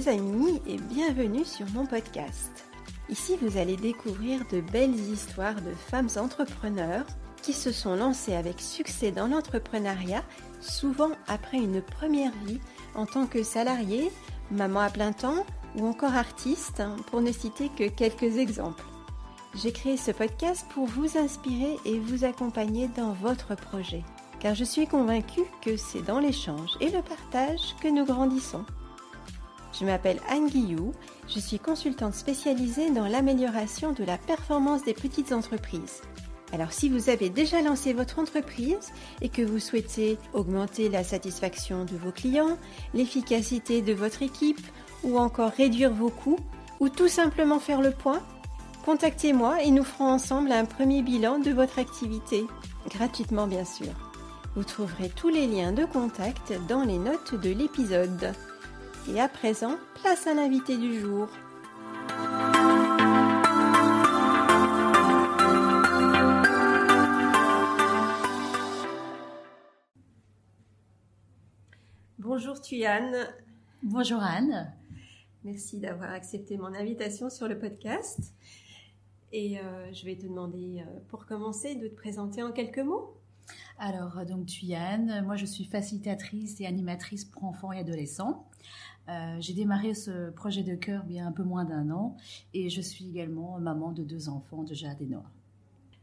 les amis et bienvenue sur mon podcast. Ici, vous allez découvrir de belles histoires de femmes entrepreneurs qui se sont lancées avec succès dans l'entrepreneuriat, souvent après une première vie en tant que salariée, maman à plein temps ou encore artiste, pour ne citer que quelques exemples. J'ai créé ce podcast pour vous inspirer et vous accompagner dans votre projet, car je suis convaincue que c'est dans l'échange et le partage que nous grandissons. Je m'appelle Anne Guillou, je suis consultante spécialisée dans l'amélioration de la performance des petites entreprises. Alors si vous avez déjà lancé votre entreprise et que vous souhaitez augmenter la satisfaction de vos clients, l'efficacité de votre équipe ou encore réduire vos coûts ou tout simplement faire le point, contactez-moi et nous ferons ensemble un premier bilan de votre activité, gratuitement bien sûr. Vous trouverez tous les liens de contact dans les notes de l'épisode. Et à présent, place à l'invité du jour. Bonjour Thuyann. Bonjour Anne. Merci d'avoir accepté mon invitation sur le podcast. Et je vais te demander, pour commencer, de te présenter en quelques mots. Alors, donc Thuyann, moi je suis facilitatrice et animatrice pour enfants et adolescents. J'ai démarré ce projet de cœur il y a un peu moins d'un an et je suis également maman de 2 enfants de Jade et Noah.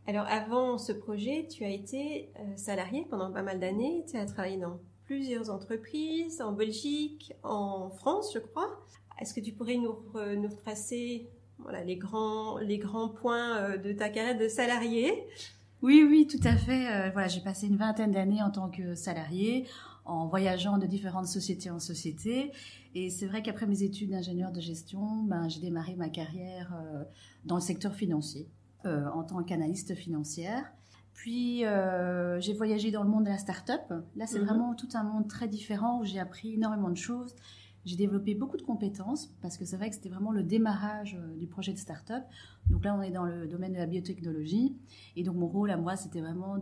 Alors avant ce projet, tu as été salariée pendant pas mal d'années. Tu as travaillé dans plusieurs entreprises, en Belgique, en France je crois. Est-ce que tu pourrais nous retracer les grands points de ta carrière de salariée ? Oui, tout à fait. J'ai passé une 20aine d'années en tant que salariée, en voyageant de différentes sociétés en société. Et c'est vrai qu'après mes études d'ingénieur de gestion, j'ai démarré ma carrière dans le secteur financier, en tant qu'analyste financière. Puis j'ai voyagé dans le monde de la start-up. Là, c'est vraiment tout un monde très différent où j'ai appris énormément de choses. J'ai développé beaucoup de compétences parce que c'est vrai que c'était vraiment le démarrage du projet de start-up. Donc là, on est dans le domaine de la biotechnologie. Et donc, mon rôle à moi, c'était vraiment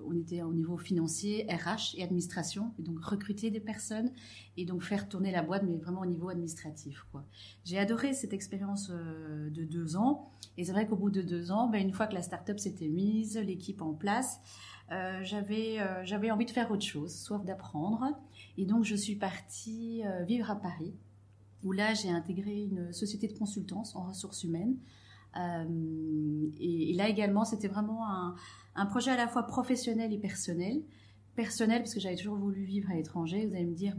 on était au niveau financier, RH et administration. Et donc, recruter des personnes et donc faire tourner la boîte, mais vraiment au niveau administratif, quoi. J'ai adoré cette expérience de 2 ans. Et c'est vrai qu'au bout de 2 ans, une fois que la start-up s'était mise, l'équipe en place, j'avais envie de faire autre chose, soif d'apprendre. Et donc, je suis partie vivre à Paris, où là, j'ai intégré une société de consultance en ressources humaines. Et là également, c'était vraiment un projet à la fois professionnel et personnel. Personnel, parce que j'avais toujours voulu vivre à l'étranger. Vous allez me dire,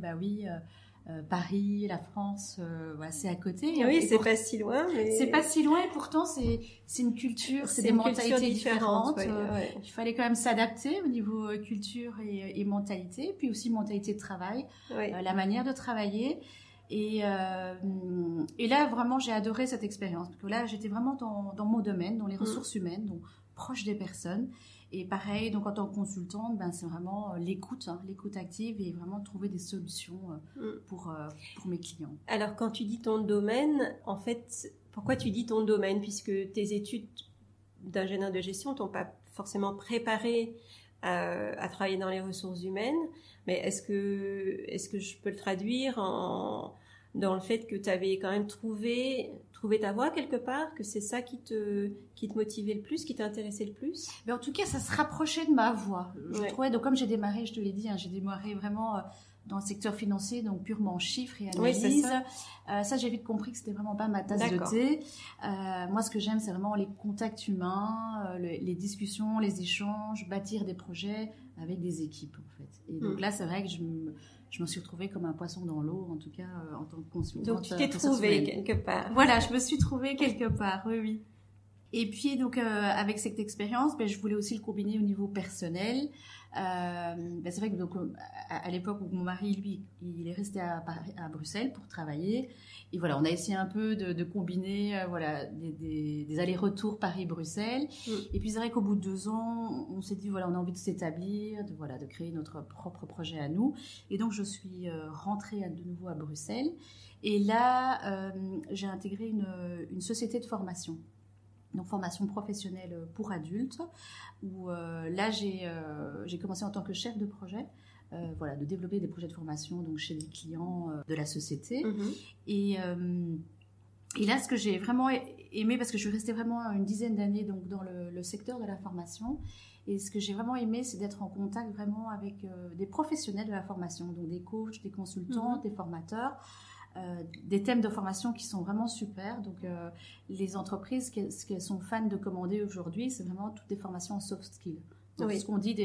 Paris, la France, c'est à côté. Oui, c'est pas si loin. Mais... C'est pas si loin et pourtant c'est une culture, c'est des mentalités différentes. Ouais. Il fallait quand même s'adapter au niveau culture et mentalité, puis aussi mentalité de travail, la manière de travailler. Et là, vraiment, j'ai adoré cette expérience. Parce que là, j'étais vraiment dans mon domaine, dans les ressources humaines, donc proche des personnes. Et pareil, donc en tant que consultante, c'est vraiment l'écoute active et vraiment trouver des solutions pour mes clients. Alors, quand tu dis ton domaine, en fait, pourquoi tu dis ton domaine ? Puisque tes études d'ingénieur de gestion t'ont pas forcément préparé à travailler dans les ressources humaines. Mais est-ce que je peux le traduire dans le fait que tu avais quand même trouvé ta voie quelque part, que c'est ça qui te motivait le plus, qui t'intéressait le plus ? Mais en tout cas, ça se rapprochait de ma voie. Je trouvais, donc comme j'ai démarré, je te l'ai dit, j'ai démarré vraiment dans le secteur financier, donc purement chiffres et analyse. Oui, c'est ça. Ça, j'ai vite compris que c'était vraiment pas ma tasse de thé. Moi, ce que j'aime, c'est vraiment les contacts humains, les discussions, les échanges, bâtir des projets avec des équipes, en fait. Et donc là, c'est vrai que je me suis retrouvée comme un poisson dans l'eau, en tout cas en tant que consultante. Donc tu t'es trouvée quelque part. Voilà, je me suis trouvée quelque part, oui. Et puis donc avec cette expérience, je voulais aussi le combiner au niveau personnel. C'est vrai que donc à l'époque où mon mari, lui, il est resté à Bruxelles pour travailler. Et voilà, on a essayé un peu de combiner des allers-retours Paris-Bruxelles. Et puis c'est vrai qu'au bout de 2 ans, on s'est dit on a envie de s'établir, de créer notre propre projet à nous. Et donc je suis rentrée de nouveau à Bruxelles. Et là, j'ai intégré une société de formation. donc formation professionnelle pour adultes, où là j'ai commencé en tant que chef de projet, de développer des projets de formation donc chez les clients de la société. Et là, ce que j'ai vraiment aimé, parce que je suis restée vraiment une dizaine d'années donc dans le secteur de la formation, et ce que j'ai vraiment aimé, c'est d'être en contact vraiment avec des professionnels de la formation, donc des coachs, des consultants, des formateurs, des thèmes de formation qui sont vraiment super. Donc, les entreprises, ce qu'elles sont fans de commander aujourd'hui, c'est vraiment toutes des formations en soft skills. Donc, ce qu'on dit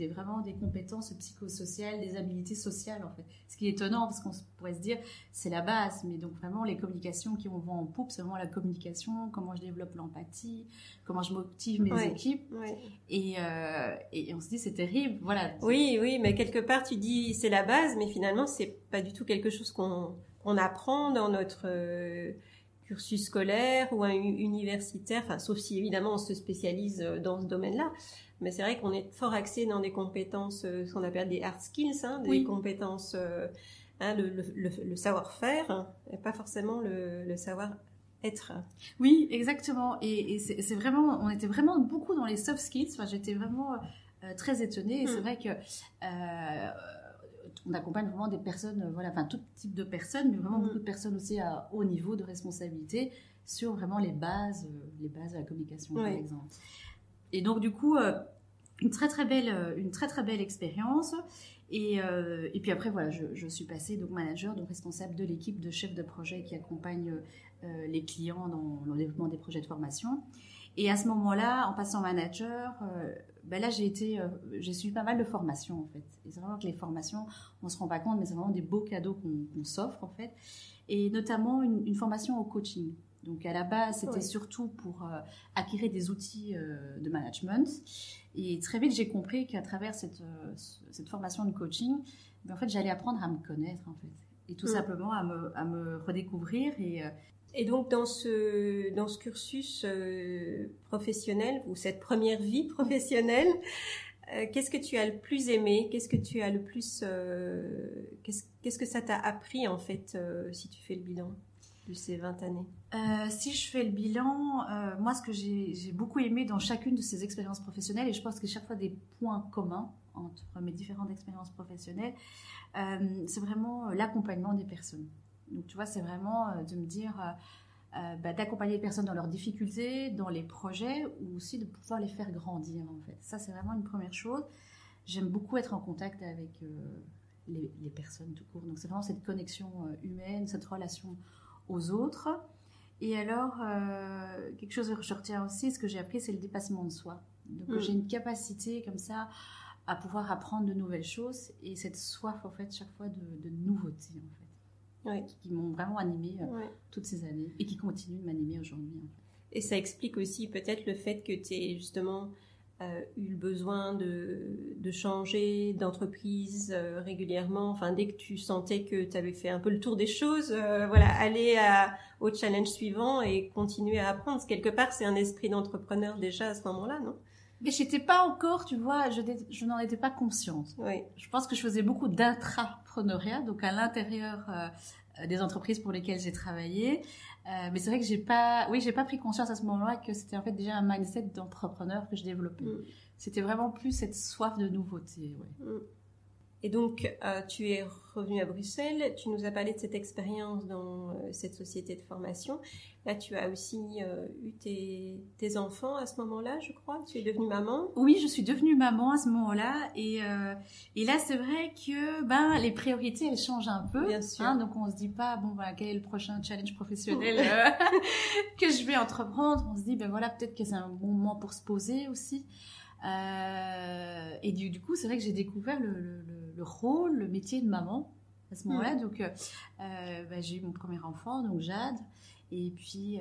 vraiment des compétences psychosociales, des habilités sociales, en fait. Ce qui est étonnant, parce qu'on pourrait se dire, c'est la base, mais donc vraiment les communications qui vont vent en poupe, c'est vraiment la communication, comment je développe l'empathie, comment je motive mes équipes. Et on se dit, c'est terrible, voilà. Oui, mais quelque part, tu dis, c'est la base, mais finalement, c'est pas du tout quelque chose qu'on apprend dans notre cursus scolaire ou universitaire, enfin, sauf si évidemment on se spécialise dans ce domaine-là. Mais c'est vrai qu'on est fort axé dans des compétences, ce qu'on appelle des hard skills, des compétences, le savoir-faire, et pas forcément le savoir-être. Oui, exactement. Et c'est vraiment, on était vraiment beaucoup dans les soft skills. Enfin, j'étais vraiment très étonnée. Et c'est vrai que on accompagne vraiment des personnes, tout type de personnes, mais vraiment beaucoup de personnes aussi à haut niveau de responsabilité sur vraiment les bases de la communication, par exemple. Et donc, du coup, une très très belle expérience. Et puis après, voilà, je suis passée donc manager, donc responsable de l'équipe de chefs de projet qui accompagne les clients dans le développement des projets de formation. Et à ce moment-là, en passant manager, là, j'ai suivi pas mal de formations, en fait. Et c'est vraiment que les formations, on se rend pas compte, mais c'est vraiment des beaux cadeaux qu'on s'offre, en fait. Et notamment une formation au coaching. Donc, à la base, c'était surtout pour acquérir des outils de management. Et très vite, j'ai compris qu'à travers cette formation de coaching, en fait, j'allais apprendre à me connaître, en fait. Et tout simplement à me redécouvrir. Et donc, dans ce cursus professionnel, ou cette première vie professionnelle, qu'est-ce que tu as le plus aimé? Qu'est-ce que tu as le plus... qu'est-ce que ça t'a appris, en fait, si tu fais le bilan de ces 20 années? Si je fais le bilan, moi, ce que j'ai beaucoup aimé dans chacune de ces expériences professionnelles, et je pense que chaque fois des points communs entre mes différentes expériences professionnelles, c'est vraiment l'accompagnement des personnes. Donc, tu vois, c'est vraiment de me dire... d'accompagner les personnes dans leurs difficultés, dans les projets, ou aussi de pouvoir les faire grandir, en fait. Ça, c'est vraiment une première chose. J'aime beaucoup être en contact avec les personnes tout court. Donc, c'est vraiment cette connexion humaine, cette relation aux autres. Et alors, quelque chose que je retiens aussi, ce que j'ai appris, c'est le dépassement de soi. Donc, j'ai une capacité comme ça à pouvoir apprendre de nouvelles choses, et cette soif, en fait, chaque fois de nouveauté, en fait. Qui m'ont vraiment animée toutes ces années et qui continuent de m'animer aujourd'hui. En fait. Et ça explique aussi peut-être le fait que tu aies justement eu le besoin de changer d'entreprise régulièrement. Enfin, dès que tu sentais que tu avais fait un peu le tour des choses, aller au challenge suivant et continuer à apprendre. Quelque part, c'est un esprit d'entrepreneur déjà à ce moment-là, non? Mais j'étais pas encore, tu vois, je n'en étais pas consciente. Je pense que je faisais beaucoup d'intrapreneuriat, donc à l'intérieur des entreprises pour lesquelles j'ai travaillé. Mais c'est vrai que j'ai pas pris conscience à ce moment-là que c'était en fait déjà un mindset d'entrepreneur que je développais. C'était vraiment plus cette soif de nouveauté. Et donc, tu es revenue à Bruxelles, tu nous as parlé de cette expérience dans cette société de formation. Là, tu as aussi eu tes enfants à ce moment-là, je crois. Tu es devenue maman. Oui, je suis devenue maman à ce moment-là. Et là, c'est vrai que les priorités, elles changent un peu. Bien sûr. Donc, on se dit pas, quel est le prochain challenge professionnel que je vais entreprendre. On se dit, peut-être que c'est un bon moment pour se poser aussi. Et du coup, c'est vrai que j'ai découvert le rôle, le métier de maman à ce moment-là. Donc, j'ai eu mon premier enfant, donc Jade, et puis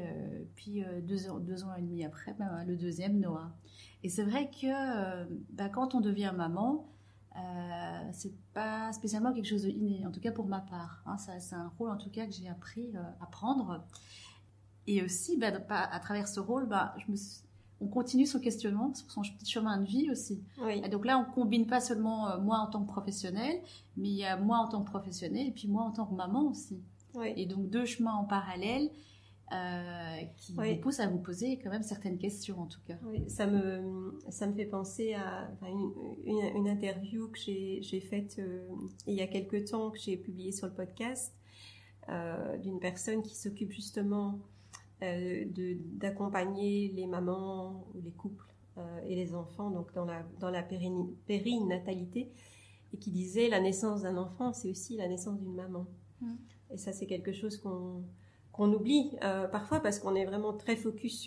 2 ans et demi après, le deuxième, Noah. Et c'est vrai que quand on devient maman, c'est pas spécialement quelque chose de inné, en tout cas pour ma part. C'est un rôle en tout cas que j'ai appris à prendre. Et aussi, à travers ce rôle, on continue son questionnement sur son petit chemin de vie aussi. Et donc là, on combine pas seulement moi en tant que professionnelle, mais il y a moi en tant que professionnelle et puis moi en tant que maman aussi. Et donc 2 chemins en parallèle. qui vous pousse à vous poser quand même certaines questions en tout cas. Oui, ça me fait penser à une interview que j'ai faite il y a quelque temps, que j'ai publiée sur le podcast, d'une personne qui s'occupe justement d'accompagner les mamans ou les couples et les enfants donc dans la périnatalité, et qui disait la naissance d'un enfant, c'est aussi la naissance d'une maman. Et ça, c'est quelque chose qu'on oublie parfois, parce qu'on est vraiment très focus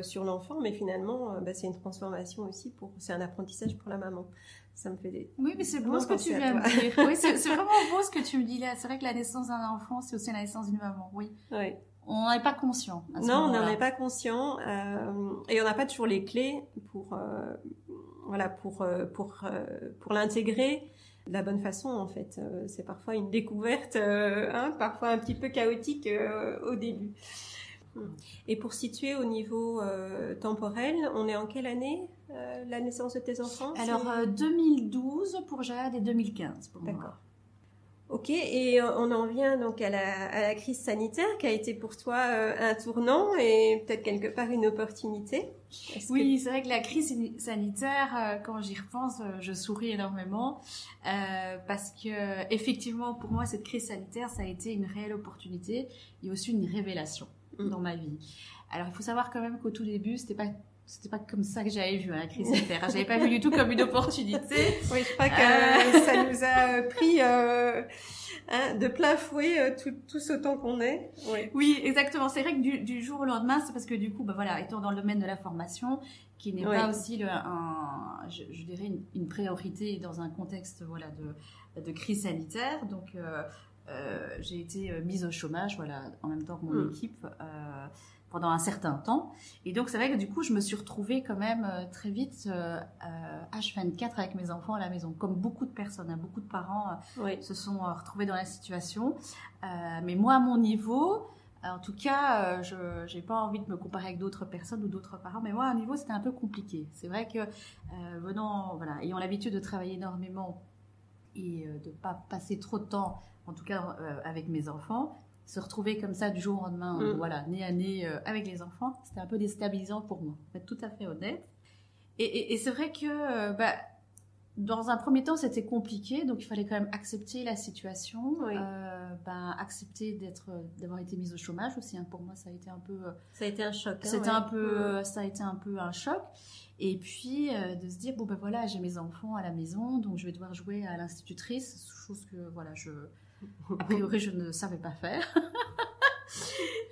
sur l'enfant, mais finalement, c'est une transformation aussi, c'est un apprentissage pour la maman. Ça me fait Oui, mais c'est beau ce que tu viens de dire. Oui, c'est vraiment beau ce que tu me dis là. C'est vrai que la naissance d'un enfant, c'est aussi la naissance d'une maman. Oui. Oui. On n'en est pas conscient. Non, on n'en est pas conscient, et on n'a pas toujours les clés pour l'intégrer de la bonne façon, en fait. C'est parfois une découverte, parfois un petit peu chaotique au début. Et pour situer au niveau temporel, on est en quelle année, la naissance de tes enfants? Alors, 2012 pour Jade et 2015 pour moi. D'accord. Ok, et on en vient donc à la crise sanitaire qui a été pour toi un tournant et peut-être quelque part une opportunité. Oui, c'est vrai que la crise sanitaire, quand j'y repense, je souris énormément parce que effectivement pour moi cette crise sanitaire ça a été une réelle opportunité et aussi une révélation dans ma vie. Alors il faut savoir quand même qu'au tout début c'était pas comme ça que j'avais vu la crise sanitaire. J'avais pas vu du tout comme une opportunité. Oui, je crois que ça nous a pris de plein fouet tous autant qu'on est. Oui, exactement. C'est vrai que du jour au lendemain, c'est parce que du coup, étant dans le domaine de la formation, qui n'est pas aussi je dirais une priorité dans un contexte de crise sanitaire. Donc j'ai été mise au chômage, en même temps que mon équipe. Pendant un certain temps. Et donc, c'est vrai que du coup, je me suis retrouvée quand même très vite H24 avec mes enfants à la maison. Comme beaucoup de personnes, beaucoup de parents se sont retrouvés dans la situation. Mais moi, à mon niveau, en tout cas, je n'ai pas envie de me comparer avec d'autres personnes ou d'autres parents, mais moi, à un niveau, c'était un peu compliqué. C'est vrai que ayant l'habitude de travailler énormément et de ne pas passer trop de temps, en tout cas avec mes enfants, se retrouver comme ça du jour au lendemain, nez à nez avec les enfants, c'était un peu déstabilisant pour moi, pour être tout à fait honnête. Et c'est vrai que dans un premier temps, c'était compliqué, donc il fallait quand même accepter la situation, accepter d'avoir été mise au chômage aussi. Pour moi, ça a été un peu... ça a été un choc. Ça a été un peu un choc. Et puis, de se dire, j'ai mes enfants à la maison, donc je vais devoir jouer à l'institutrice, chose que, a priori, je ne savais pas faire.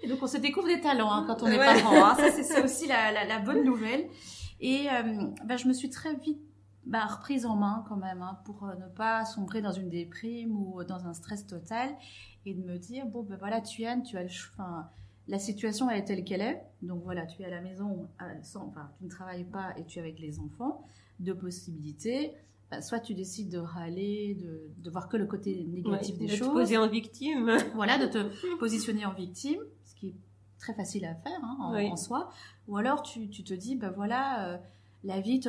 Et donc, on se découvre des talents quand on est parent. Ça, c'est aussi la bonne nouvelle. Et je me suis très vite reprise en main quand même pour ne pas sombrer dans une déprime ou dans un stress total et de me dire, Tuan, tu as la situation elle est telle qu'elle est. Donc tu es à la maison, tu ne travailles pas et tu es avec les enfants. Deux possibilités. Soit tu décides de râler, de voir que le côté négatif des choses. De te poser en victime. De te positionner en victime, ce qui est très facile à faire en soi. Ou alors tu te dis, la vie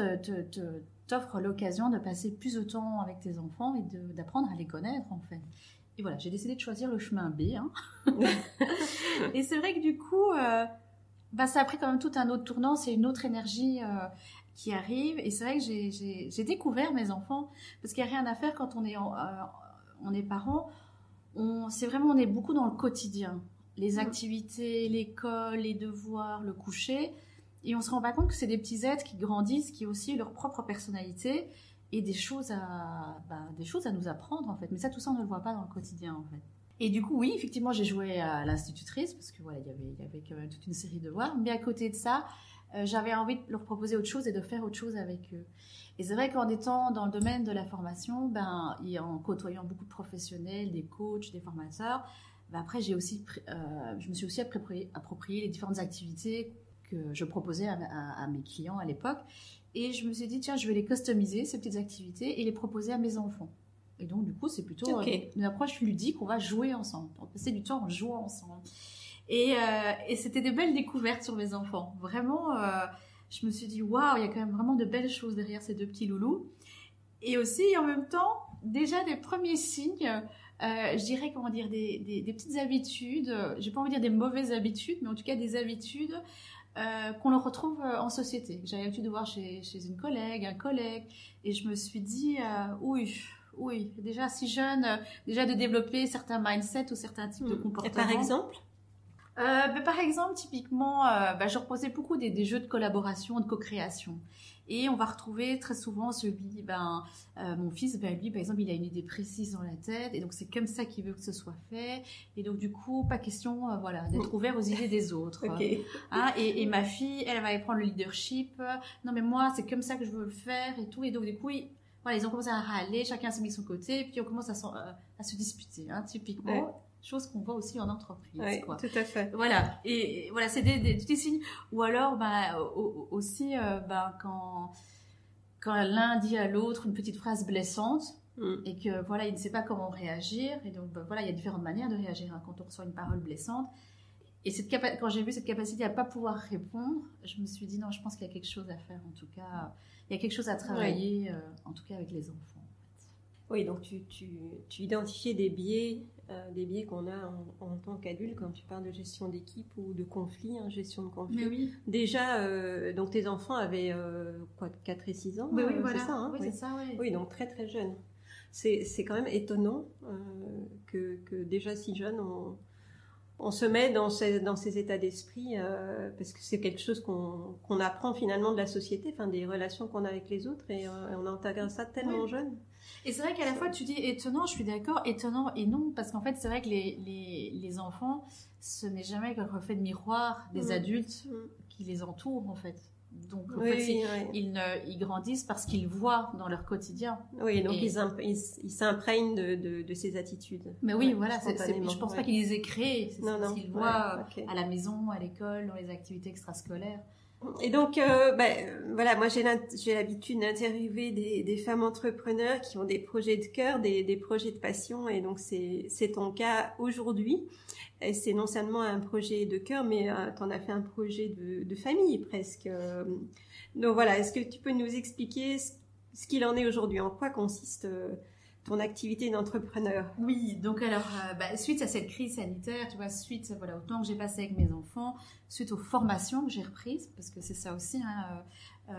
t'offre l'occasion de passer plus de temps avec tes enfants et d'apprendre à les connaître en fait. Et j'ai décidé de choisir le chemin B. Et c'est vrai que du coup, ça a pris quand même tout un autre tournant, c'est une autre énergie qui arrive, et c'est vrai que j'ai découvert mes enfants, parce qu'il n'y a rien à faire quand on est parent, on est beaucoup dans le quotidien, les activités, l'école, les devoirs, le coucher, et on se rend pas compte que c'est des petits êtres qui grandissent, qui ont aussi leur propre personnalité, et des choses à nous apprendre en fait, mais tout ça on ne le voit pas dans le quotidien en fait. Et du coup, oui, effectivement, j'ai joué à l'institutrice, parce que il y avait quand même toute une série de devoirs, mais à côté de ça, j'avais envie de leur proposer autre chose et de faire autre chose avec eux. Et c'est vrai qu'en étant dans le domaine de la formation, et en côtoyant beaucoup de professionnels, des coachs, des formateurs, après je me suis aussi approprié les différentes activités que je proposais à mes clients à l'époque. Et je me suis dit, tiens, je vais les customiser, ces petites activités, et les proposer à mes enfants. Et donc, du coup, c'est plutôt une approche ludique, on va jouer ensemble. On va passer du temps en jouant ensemble. Et c'était des belles découvertes sur mes enfants. Vraiment, je me suis dit, waouh, il y a quand même vraiment de belles choses derrière ces deux petits loulous. Et aussi, en même temps, déjà des premiers signes je dirais, comment dire, des petites habitudes, j'ai pas envie de dire des mauvaises habitudes, mais en tout cas des habitudes qu'on le retrouve en société. J'avais l'habitude de voir chez une collègue, un collègue, et je me suis dit, oui, déjà si jeune, déjà de développer certains mindsets ou certains types de comportements. Et par exemple par exemple, typiquement, je reposais beaucoup des jeux de collaboration, de co-création. Et on va retrouver très souvent celui, mon fils, lui, par exemple, il a une idée précise dans la tête, et donc c'est comme ça qu'il veut que ce soit fait. Et donc, du coup, pas question, d'être ouvert aux idées des autres. Okay. Et ma fille, elle va prendre le leadership. Non, mais moi, c'est comme ça que je veux le faire, et tout. Et donc, du coup, ils ont commencé à râler, chacun s'est mis de son côté, et puis on commence à se disputer, typiquement. Ouais. Chose qu'on voit aussi en entreprise. Oui, quoi. Tout à fait. Voilà, et voilà, c'est des signes. Ou alors, aussi, quand l'un dit à l'autre une petite phrase blessante, et que il ne sait pas comment réagir, et donc il y a différentes manières de réagir quand on reçoit une parole blessante. Et quand j'ai vu cette capacité à pas pouvoir répondre, je me suis dit non, je pense qu'il y a quelque chose à faire. En tout cas, il y a quelque chose à travailler, en tout cas avec les enfants. Oui, donc tu identifiais des biais qu'on a en tant qu'adulte quand tu parles de gestion d'équipe ou de conflit, gestion de conflit. Mais oui. Déjà, donc tes enfants avaient 4 et 6 ans, oui, voilà. C'est ça, oui, c'est ça, oui. Oui, donc très très jeunes. C'est quand même étonnant que déjà si jeune, on se met dans ces états d'esprit parce que c'est quelque chose qu'on apprend finalement de la société, des relations qu'on a avec les autres, et on intègre ça tellement jeune. Et c'est vrai qu'à la fois tu dis étonnant, je suis d'accord, étonnant et non, parce qu'en fait c'est vrai que les enfants, ce n'est jamais qu'un reflet de miroir des adultes qui les entourent en fait. Donc en fait ils grandissent parce qu'ils voient dans leur quotidien. Oui, donc ils s'imprègnent de ces attitudes. Mais oui, voilà, je pense pas qu'ils les aient créés, c'est ce qu'ils voient à la maison, à l'école, dans les activités extrascolaires. Et donc, moi j'ai l'habitude d'interviewer des femmes entrepreneurs qui ont des projets de cœur, des projets de passion, et donc c'est ton cas aujourd'hui. Et c'est non seulement un projet de cœur, mais tu en as fait un projet de famille presque. Donc voilà, est-ce que tu peux nous expliquer ce qu'il en est aujourd'hui, en quoi consiste ton activité d'entrepreneur? Oui, donc alors, suite à cette crise sanitaire, tu vois, suite au temps que j'ai passé avec mes enfants, suite aux formations que j'ai reprises, parce que c'est ça aussi,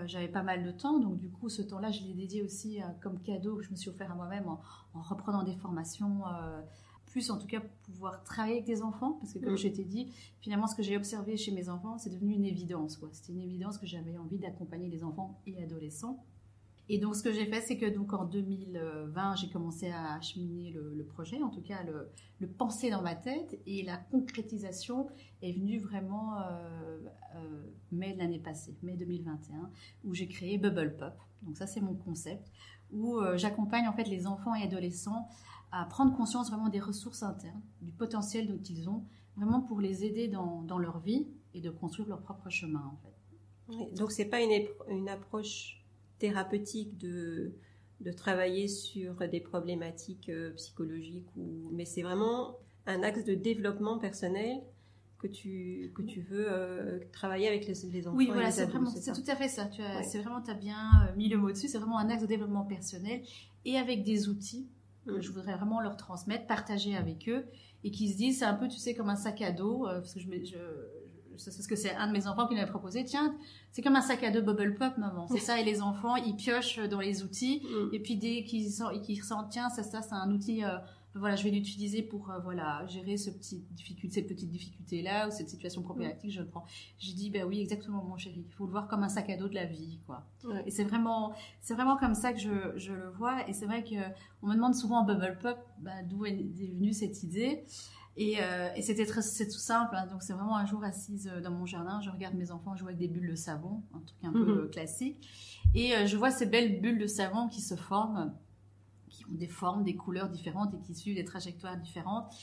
j'avais pas mal de temps, donc du coup, ce temps-là, je l'ai dédié aussi comme cadeau que je me suis offert à moi-même en reprenant des formations, plus en tout cas pouvoir travailler avec des enfants, parce que comme je t'ai dit, finalement, ce que j'ai observé chez mes enfants, c'est devenu une évidence, quoi. C'était une évidence que j'avais envie d'accompagner les enfants et adolescents. Et donc, ce que j'ai fait, c'est que donc en 2020, j'ai commencé à acheminer le projet, en tout cas le penser dans ma tête, et la concrétisation est venue vraiment mai de l'année passée, mai 2021, où j'ai créé Bubble Pop. Donc ça, c'est mon concept, où j'accompagne en fait les enfants et adolescents à prendre conscience vraiment des ressources internes, du potentiel dont ils ont, vraiment pour les aider dans leur vie et de construire leur propre chemin, en fait. Oui, donc, c'est pas une approche thérapeutique de travailler sur des problématiques psychologiques, mais c'est vraiment un axe de développement personnel que tu veux travailler avec les enfants. Oui, voilà, c'est tout à fait ça. C'est vraiment, tu as bien mis le mot dessus, c'est vraiment un axe de développement personnel, et avec des outils que je voudrais vraiment leur transmettre, partager avec eux, et qui se disent, c'est un peu, tu sais, comme un sac à dos, parce que c'est ce que c'est un de mes enfants qui m'avait proposé. Tiens, c'est comme un sac à dos Bubble Pop, maman. C'est ça, et les enfants, ils piochent dans les outils. Et puis dès qu'ils ressentent, tiens, ça, c'est un outil, je vais l'utiliser pour, gérer cette petite difficulté-là, ou cette situation problématique, je le prends. J'ai dit, oui, exactement, mon chéri. Il faut le voir comme un sac à dos de la vie, quoi. Ouais. Et c'est vraiment comme ça que je le vois. Et c'est vrai qu'on me demande souvent en Bubble Pop, d'où est venue cette idée. Et c'est tout simple, donc c'est vraiment un jour assise dans mon jardin, je regarde mes enfants jouer avec des bulles de savon, un truc un peu classique, et je vois ces belles bulles de savon qui se forment, qui ont des formes, des couleurs différentes et qui suivent des trajectoires différentes.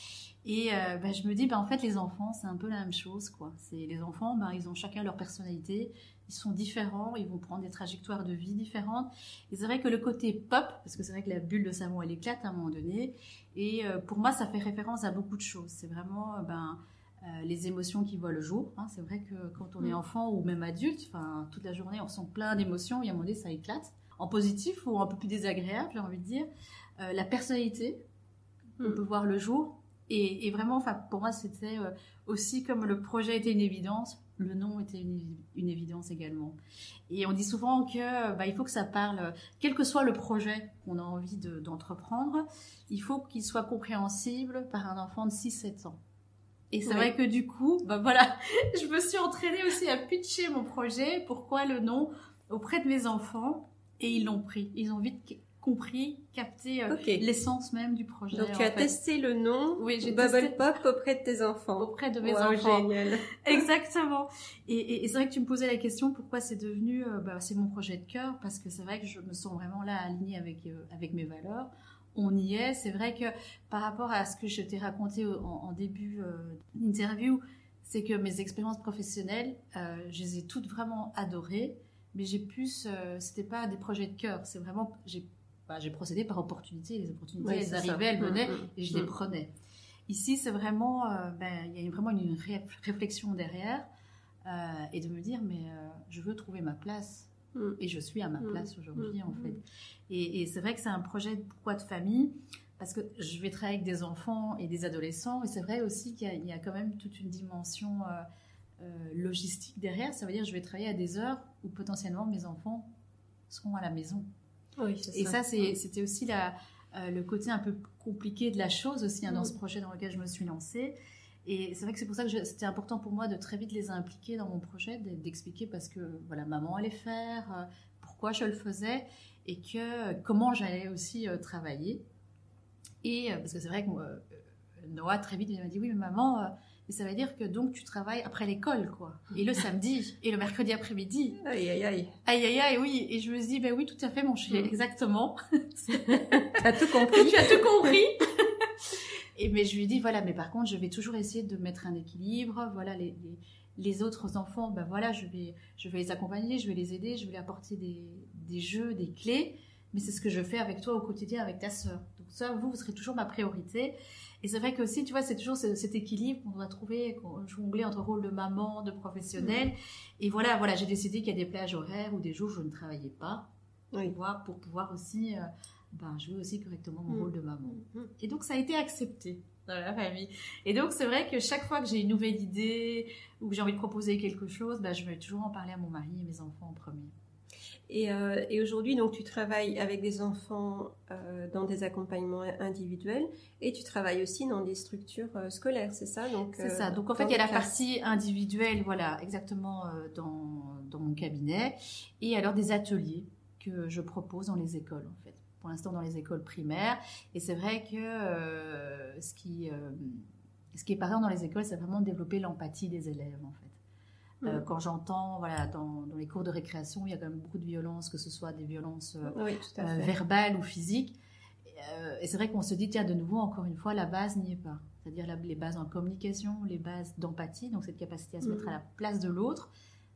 Et je me dis, en fait, les enfants, c'est un peu la même chose, quoi. Les enfants, ils ont chacun leur personnalité, ils sont différents, ils vont prendre des trajectoires de vie différentes. Et c'est vrai que le côté pop, parce que c'est vrai que la bulle de savon, elle éclate à un moment donné, et pour moi, ça fait référence à beaucoup de choses. C'est vraiment les émotions qui voient le jour. C'est vrai que quand on est enfant ou même adulte, toute la journée, on ressent plein d'émotions, et à un moment donné, ça éclate, en positif ou un peu plus désagréable, j'ai envie de dire. La personnalité, on peut voir le jour. Et vraiment, enfin, pour moi, c'était aussi comme le projet était une évidence, le nom était une évidence également. Et on dit souvent que il faut que ça parle, quel que soit le projet qu'on a envie d'entreprendre, il faut qu'il soit compréhensible par un enfant de 6-7 ans. Et c'est vrai que du coup, voilà, je me suis entraînée aussi à pitcher mon projet, pourquoi le nom, auprès de mes enfants, et ils l'ont pris. Ils ont vite compris, capté l'essence même du projet. Donc tu as testé le nom Bubble Pop auprès de tes enfants. Auprès de mes enfants. Génial. Exactement. Et c'est vrai que tu me posais la question pourquoi c'est devenu, c'est mon projet de cœur, parce que c'est vrai que je me sens vraiment là alignée avec mes valeurs. On y est. C'est vrai que par rapport à ce que je t'ai raconté en début d'interview, c'est que mes expériences professionnelles, je les ai toutes vraiment adorées, mais c'était pas des projets de cœur. C'est vraiment, j'ai procédé par opportunité. Les opportunités, elles arrivaient, elles venaient, et je les prenais. Ici, c'est vraiment, il y a vraiment une réflexion derrière, et de me dire, mais je veux trouver ma place, et je suis à ma place aujourd'hui, en fait. Et c'est vrai que c'est un projet de famille, parce que je vais travailler avec des enfants et des adolescents, et c'est vrai aussi qu'il y a quand même toute une dimension logistique derrière. Ça veut dire que je vais travailler à des heures où potentiellement mes enfants seront à la maison. Oui, c'est ça. Et ça, c'était aussi le côté un peu compliqué de la chose aussi, dans ce projet dans lequel je me suis lancée. Et c'est vrai que c'est pour ça que c'était important pour moi de très vite les impliquer dans mon projet, d'expliquer parce que voilà, maman allait faire, pourquoi je le faisais et comment j'allais aussi travailler. Et parce que c'est vrai que Noah très vite il m'a dit oui mais maman, et ça veut dire que donc tu travailles après l'école, quoi. Et le samedi, et le mercredi après-midi. Aïe, aïe, aïe. Aïe, aïe, aïe, oui. Et je me suis dit, oui, tout à fait, mon chéri, exactement. Tu as tout compris. Tu as tout compris. Mais je lui ai dit, voilà, mais par contre, je vais toujours essayer de mettre un équilibre. Voilà, les autres enfants, voilà, je vais les accompagner, je vais les aider, je vais leur apporter des jeux, des clés. Mais c'est ce que je fais avec toi au quotidien, avec ta sœur. Donc ça, vous serez toujours ma priorité. Et c'est vrai que aussi, tu vois, c'est toujours cet équilibre qu'on doit trouver, qu'on jongler entre rôle de maman, de professionnelle. Et voilà, j'ai décidé qu'il y a des plages horaires ou des jours où je ne travaillais pas, pour pouvoir aussi jouer aussi correctement mon rôle de maman. Et donc, ça a été accepté dans la famille. Et donc, c'est vrai que chaque fois que j'ai une nouvelle idée ou que j'ai envie de proposer quelque chose, je vais toujours en parler à mon mari et mes enfants en premier. Et aujourd'hui, donc, tu travailles avec des enfants dans des accompagnements individuels et tu travailles aussi dans des structures scolaires, c'est ça? C'est ça. Donc, en fait, il y a la partie individuelle, voilà, exactement dans mon cabinet. Et alors, des ateliers que je propose dans les écoles, en fait. Pour l'instant, dans les écoles primaires. Et c'est vrai que ce qui est pareil dans les écoles, c'est vraiment de développer l'empathie des élèves, en fait. Quand j'entends, voilà, dans les cours de récréation, il y a quand même beaucoup de violences, que ce soit des violences verbales ou physiques. Et c'est vrai qu'on se dit, tiens, de nouveau, encore une fois, la base n'y est pas. C'est-à-dire les bases en communication, les bases d'empathie, donc cette capacité à se mettre à la place de l'autre,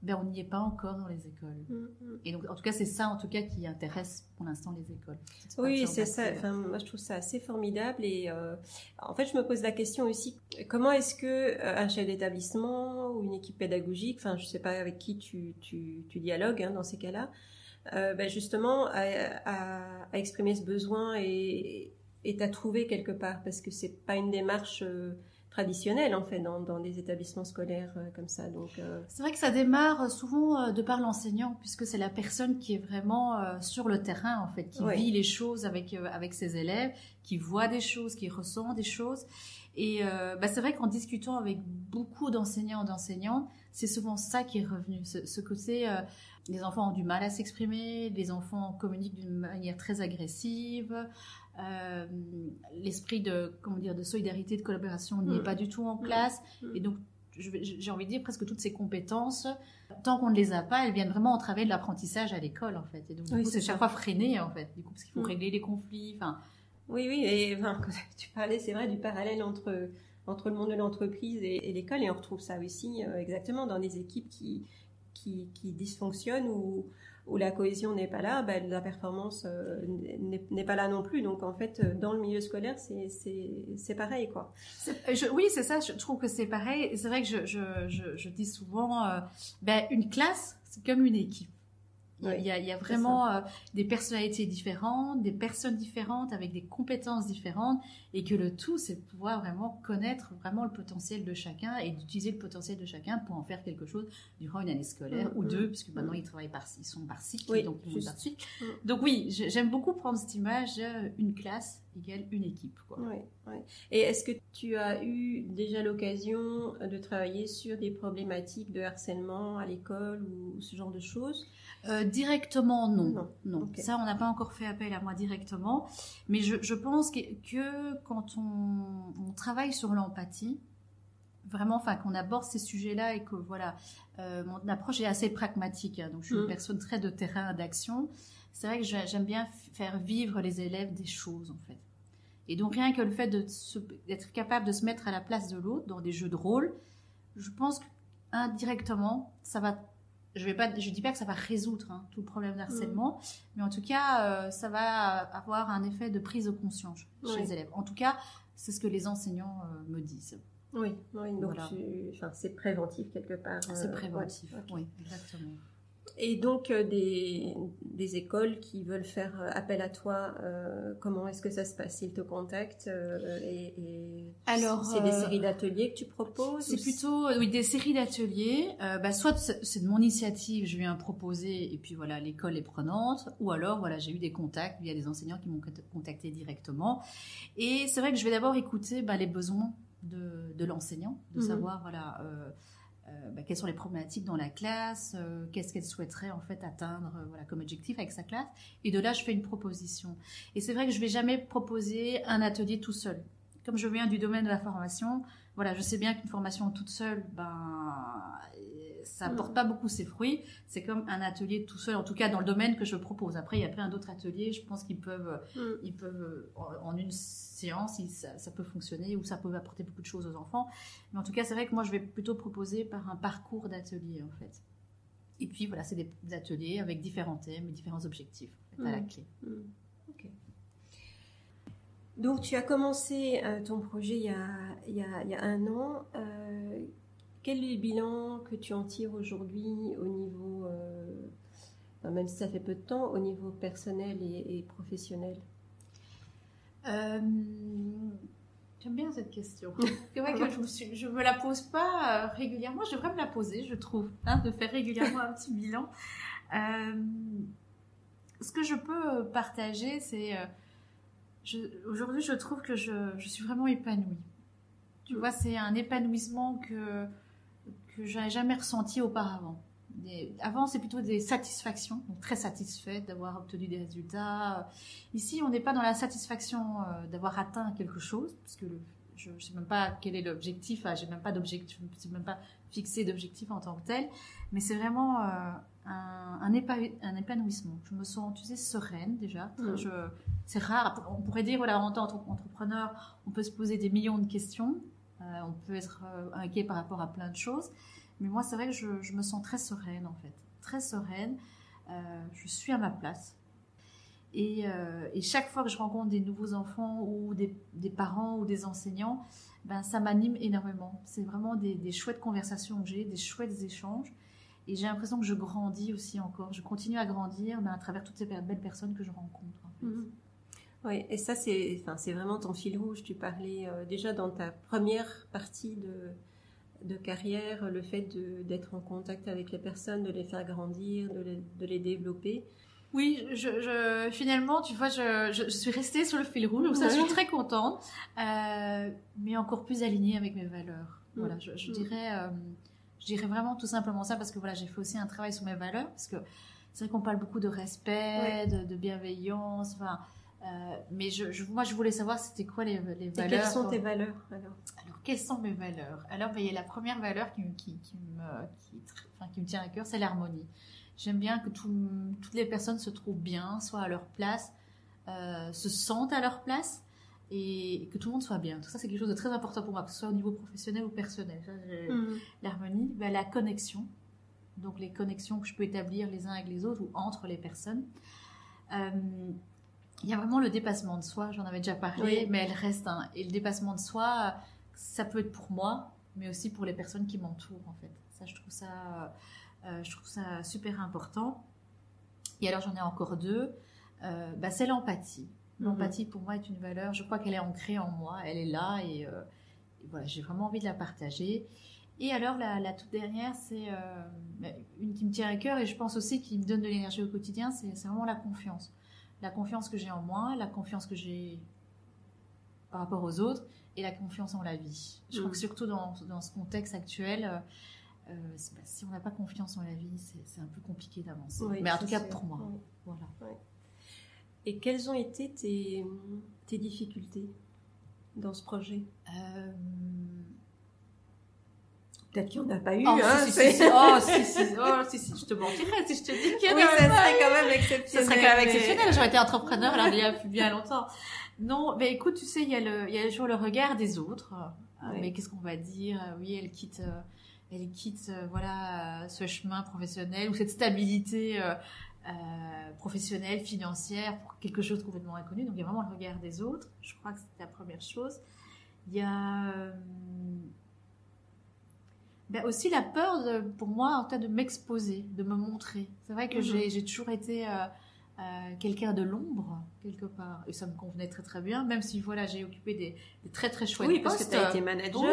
on n'y est pas encore dans les écoles. Et donc, en tout cas, c'est ça, en tout cas, qui intéresse pour l'instant les écoles. Oui, c'est ça. Enfin, moi, je trouve ça assez formidable. Et en fait, je me pose la question aussi, comment est-ce que un chef d'établissement ou une équipe pédagogique, enfin, je sais pas avec qui tu dialogues dans ces cas-là, justement, à exprimer ce besoin et t'as trouvé quelque part, parce que c'est pas une démarche traditionnelle en fait dans des établissements scolaires comme ça. Donc c'est vrai que ça démarre souvent de par l'enseignant, puisque c'est la personne qui est vraiment sur le terrain en fait, qui vit les choses avec ses élèves, qui voit des choses, qui ressent des choses. Et c'est vrai qu'en discutant avec beaucoup d'enseignants, c'est souvent ça qui est revenu, ce côté les enfants ont du mal à s'exprimer, les enfants communiquent d'une manière très agressive. L'esprit de solidarité, de collaboration n'y est pas du tout en classe. Et donc, j'ai envie de dire presque toutes ces compétences, tant qu'on ne les a pas, elles viennent vraiment entraver de l'apprentissage à l'école, en fait. Et donc, du coup, c'est chaque fois freiné, en fait, du coup, parce qu'il faut régler les conflits. Oui, et quand tu parlais, c'est vrai, du parallèle entre le monde de l'entreprise et l'école, et on retrouve ça aussi exactement dans des équipes qui dysfonctionnent où la cohésion n'est pas là, la performance n'est pas là non plus. Donc en fait, dans le milieu scolaire, c'est pareil, quoi. Oui, c'est ça. Je trouve que c'est pareil. C'est vrai que je dis souvent, une classe, c'est comme une équipe. Il y a vraiment des personnalités différentes, des personnes différentes, avec des compétences différentes, et que le tout, c'est de pouvoir vraiment connaître vraiment le potentiel de chacun et d'utiliser le potentiel de chacun pour en faire quelque chose durant une année scolaire ou deux, puisque maintenant ils sont par cycle, donc ils montent par cycle. Donc oui, j'aime beaucoup prendre cette image, une classe égale une équipe, quoi. Oui. Et est-ce que tu as eu déjà l'occasion de travailler sur des problématiques de harcèlement à l'école ou ce genre de choses? Directement, non. Okay. Ça, on n'a pas encore fait appel à moi directement. Mais je pense que quand on travaille sur l'empathie, vraiment, enfin, qu'on aborde ces sujets-là et que, voilà, mon approche est assez pragmatique. Hein, donc, je suis une personne très de terrain, d'action. C'est vrai que j'aime bien faire vivre les élèves des choses, en fait. Et donc, rien que le fait d'être capable de se mettre à la place de l'autre dans des jeux de rôle, je pense qu'indirectement, ça va... Je dis pas que ça va résoudre tout le problème d'harcèlement, mais en tout cas, ça va avoir un effet de prise de conscience chez les élèves. En tout cas, c'est ce que les enseignants me disent. Oui, donc voilà. C'est préventif quelque part. C'est préventif, oui, exactement. Et donc, des écoles qui veulent faire appel à toi, comment est-ce que ça se passe? Ils te contactent Alors, c'est des séries d'ateliers que tu proposes? C'est plutôt des séries d'ateliers. Soit c'est de mon initiative, je viens proposer et puis voilà, l'école est prenante. Ou alors, voilà, j'ai eu des contacts, il y a des enseignants qui m'ont contacté directement. Et c'est vrai que je vais d'abord écouter les besoins de l'enseignant, de savoir, voilà... quelles sont les problématiques dans la classe, qu'est-ce qu'elle souhaiterait en fait atteindre comme objectif avec sa classe, et de là je fais une proposition. Et c'est vrai que je vais jamais proposer un atelier tout seul. Comme je viens du domaine de la formation, voilà, je sais bien qu'une formation toute seule, ça apporte pas beaucoup ses fruits. C'est comme un atelier tout seul, en tout cas dans le domaine que je propose. Après, il y a plein d'autres ateliers. Je pense qu'ils peuvent, en une séance, ça peut fonctionner ou ça peut apporter beaucoup de choses aux enfants. Mais en tout cas, c'est vrai que moi, je vais plutôt proposer par un parcours d'atelier, en fait. Et puis voilà, c'est des ateliers avec différents thèmes et différents objectifs en fait, à la clé. Ok. Donc, tu as commencé ton projet il y a 1 an. Quel est le bilan que tu en tires aujourd'hui au niveau, même si ça fait peu de temps, au niveau personnel et professionnel? J'aime bien cette question. C'est vrai que je me la pose pas régulièrement. Je devrais me la poser, je trouve, de faire régulièrement un petit bilan. Ce que je peux partager, c'est aujourd'hui, je trouve que je suis vraiment épanouie. Tu vois, c'est un épanouissement que je n'avais jamais ressenti auparavant. Avant, c'est plutôt des satisfactions, donc très satisfaite d'avoir obtenu des résultats. Ici, on n'est pas dans la satisfaction d'avoir atteint quelque chose, parce que je ne sais même pas quel est l'objectif, j'ai même pas d'objectif, je ne suis même pas fixé d'objectif en tant que tel, mais c'est vraiment un épanouissement. Je me sens, tu sais, sereine déjà. C'est rare, on pourrait dire, voilà, en tant qu'entrepreneur, on peut se poser des millions de questions, on peut être inquiet par rapport à plein de choses. Mais moi, c'est vrai que je me sens très sereine, en fait. Très sereine. Je suis à ma place. Et chaque fois que je rencontre des nouveaux enfants ou des parents ou des enseignants, ça m'anime énormément. C'est vraiment des chouettes conversations que j'ai, des chouettes échanges. Et j'ai l'impression que je grandis aussi encore. Je continue à grandir à travers toutes ces belles personnes que je rencontre, en fait. Oui, et ça, c'est vraiment ton fil rouge. Tu parlais déjà dans ta première partie de carrière, le fait d'être en contact avec les personnes, de les faire grandir, de les développer. Oui, finalement, tu vois, je suis restée sur le fil rouge, donc ça, je suis très contente, mais encore plus alignée avec mes valeurs. Voilà, je dirais vraiment tout simplement ça, parce que voilà, j'ai fait aussi un travail sur mes valeurs, parce que c'est vrai qu'on parle beaucoup de respect, de bienveillance, mais moi, je voulais savoir c'était quoi les valeurs. Et quelles sont tes valeurs alors, quelles sont mes valeurs? Alors, il y a la première valeur qui me tient à cœur, c'est l'harmonie. J'aime bien que toutes les personnes se trouvent bien, soient à leur place, se sentent à leur place et que tout le monde soit bien. Tout ça, c'est quelque chose de très important pour moi, que ce soit au niveau professionnel ou personnel. L'harmonie, la connexion. Donc, les connexions que je peux établir les uns avec les autres ou entre les personnes. Il y a vraiment le dépassement de soi, j'en avais déjà parlé, mais elle reste. Et le dépassement de soi, ça peut être pour moi, mais aussi pour les personnes qui m'entourent, en fait. Ça, je trouve ça super important. Et alors j'en ai encore deux. C'est l'empathie. L'empathie pour moi est une valeur, je crois qu'elle est ancrée en moi, elle est là et voilà, j'ai vraiment envie de la partager. Et alors la toute dernière, c'est une qui me tient à cœur et je pense aussi qui me donne de l'énergie au quotidien, c'est vraiment la confiance. La confiance que j'ai en moi, la confiance que j'ai par rapport aux autres et la confiance en la vie. Je crois que surtout dans ce contexte actuel, si on n'a pas confiance en la vie, c'est un peu compliqué d'avancer. Oui, mais en tout cas pour moi. Oui. Voilà. Oui. Et quelles ont été tes difficultés dans ce projet? Peut-être qu'il n'y en a pas eu. Si, je te mentirais si je te dis qu'il y en a ça serait quand même exceptionnel. Ça serait quand même exceptionnel. J'aurais été entrepreneur il y a plus bien longtemps. Non, mais écoute, tu sais, il y a toujours le regard des autres. Mais qu'est-ce qu'on va dire? Oui, elle quitte ce chemin professionnel ou cette stabilité professionnelle, financière pour quelque chose de complètement inconnu. Donc il y a vraiment le regard des autres. Je crois que c'est la première chose. Il y a aussi la peur pour moi en cas de m'exposer, de me montrer. C'est vrai que j'ai toujours été quelqu'un de l'ombre quelque part et ça me convenait très très bien, même si voilà j'ai occupé des très très chouettes postes. Oui, parce que tu as été manager.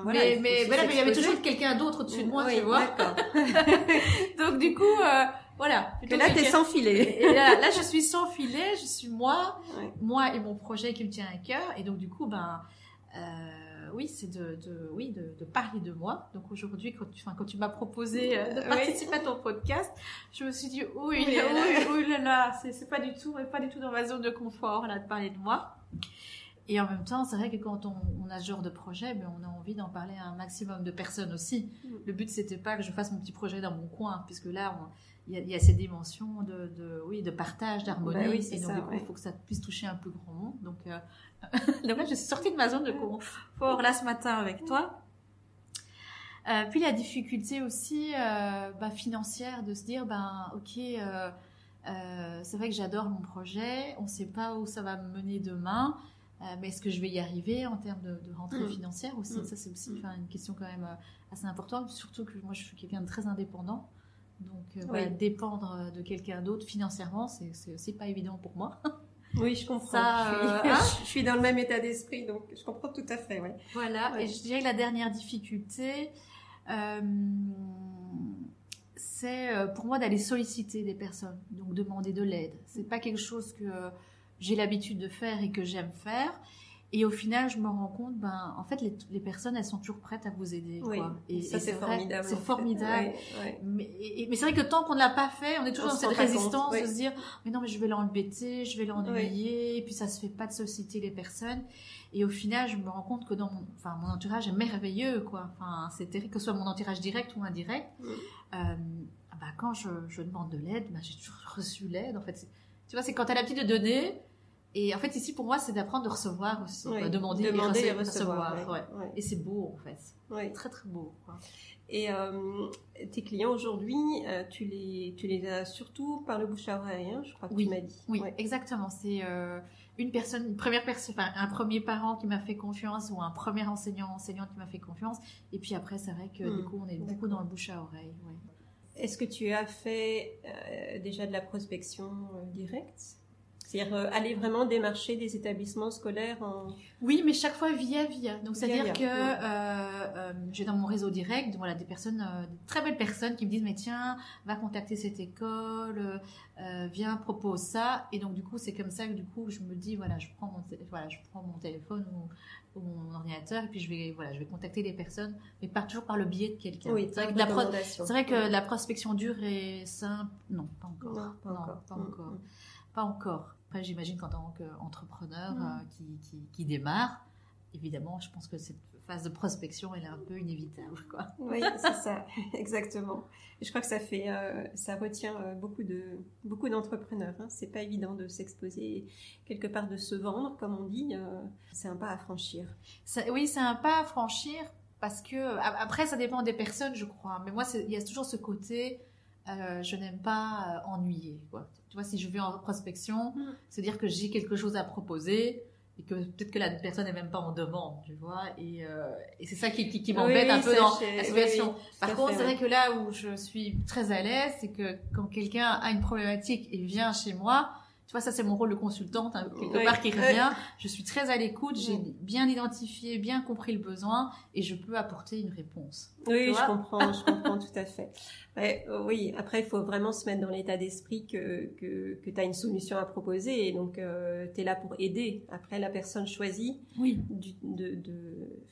Mais il y avait toujours quelqu'un d'autre au-dessus de moi, tu vois. D'accord. Donc du coup voilà. Que là t'es sans filet. Et là je suis sans filet, je suis moi et mon projet qui me tient à cœur et donc du coup oui, c'est de parler de moi. Donc aujourd'hui, quand tu m'as proposé de participer à ton podcast, je me suis dit oui là, c'est pas du tout dans ma zone de confort là de parler de moi. Et en même temps, c'est vrai que quand on a ce genre de projet, on a envie d'en parler à un maximum de personnes aussi. Le but c'était pas que je fasse mon petit projet dans mon coin, puisque là il y a ces dimensions de partage, d'harmonie, et donc du coup il faut que ça puisse toucher un plus grand monde. Donc là, je suis sortie de ma zone de confort là ce matin avec toi. Puis la difficulté aussi financière de se dire c'est vrai que j'adore mon projet, on ne sait pas où ça va me mener demain, mais est-ce que je vais y arriver en termes de rentrée financière aussi? Ça c'est aussi une question quand même assez importante, surtout que moi je suis quelqu'un de très indépendant. Donc, dépendre de quelqu'un d'autre financièrement, c'est aussi pas évident pour moi. Oui, je comprends. Je suis dans le même état d'esprit, donc je comprends tout à fait. Ouais. Voilà. Et je dirais que la dernière difficulté, c'est pour moi d'aller solliciter des personnes, donc demander de l'aide. C'est pas quelque chose que j'ai l'habitude de faire et que j'aime faire. Et au final, je me rends compte, en fait, les personnes, elles sont toujours prêtes à vous aider, quoi. Et ça, c'est formidable. C'est formidable. Mais c'est vrai que tant qu'on ne l'a pas fait, on est toujours dans cette résistance de se dire, mais non, mais je vais l'embêter, je vais l'ennuyer, et puis ça se fait pas de solliciter les personnes. Et au final, je me rends compte que mon entourage est merveilleux, quoi. Enfin, c'est terrible, que ce soit mon entourage direct ou indirect. Quand je demande de l'aide, j'ai toujours reçu l'aide, en fait. Tu vois, c'est quand t'as l'habitude de donner. Et en fait, ici, pour moi, c'est d'apprendre de recevoir aussi. Demander et recevoir. Et c'est beau, en fait. Oui. Très, très beau. Quoi. Et tes clients aujourd'hui, tu les as surtout par le bouche à oreille, je crois que tu m'as dit. Oui, exactement. C'est un premier parent qui m'a fait confiance ou un premier enseignante qui m'a fait confiance. Et puis après, c'est vrai que du coup, on est beaucoup dans le bouche à oreille. Ouais. Est-ce que tu as fait déjà de la prospection directe ? C'est-à-dire aller vraiment démarcher des établissements scolaires Oui, mais chaque fois via. Donc, c'est-à-dire que j'ai dans mon réseau direct des personnes, des très belles personnes qui me disent « Mais tiens, va contacter cette école, viens, propose ça. » Et donc, du coup, c'est comme ça que je me dis « je prends mon téléphone ou mon ordinateur et puis je vais contacter les personnes, mais toujours par le biais de quelqu'un. » Oui, c'est vrai que la prospection dure et simple, non, pas encore. Pas encore. Après, j'imagine qu'en tant qu'entrepreneur qui démarre, évidemment, je pense que cette phase de prospection, elle est un peu inévitable, quoi. Oui, c'est ça, exactement. Et je crois que ça retient beaucoup d'entrepreneurs. C'est pas évident de s'exposer quelque part, de se vendre, comme on dit. C'est un pas à franchir. Oui, c'est un pas à franchir parce que après, ça dépend des personnes, je crois. Mais moi, il y a toujours ce côté. Je n'aime pas ennuyer, quoi. Tu vois, si je vais en prospection, c'est dire que j'ai quelque chose à proposer et que peut-être que la personne n'est même pas en demande, tu vois, et c'est ça qui m'embête un peu dans la situation. Par contre, c'est vrai que là où je suis très à l'aise, c'est que quand quelqu'un a une problématique et vient chez moi, tu vois, ça c'est mon rôle de consultante, hein, quelque part qui revient. Je suis très à l'écoute, j'ai bien identifié, bien compris le besoin et je peux apporter une réponse. Oui, je comprends tout à fait. Ouais, oui, après il faut vraiment se mettre dans l'état d'esprit que tu as une solution à proposer et donc tu es là pour aider. Après la personne choisit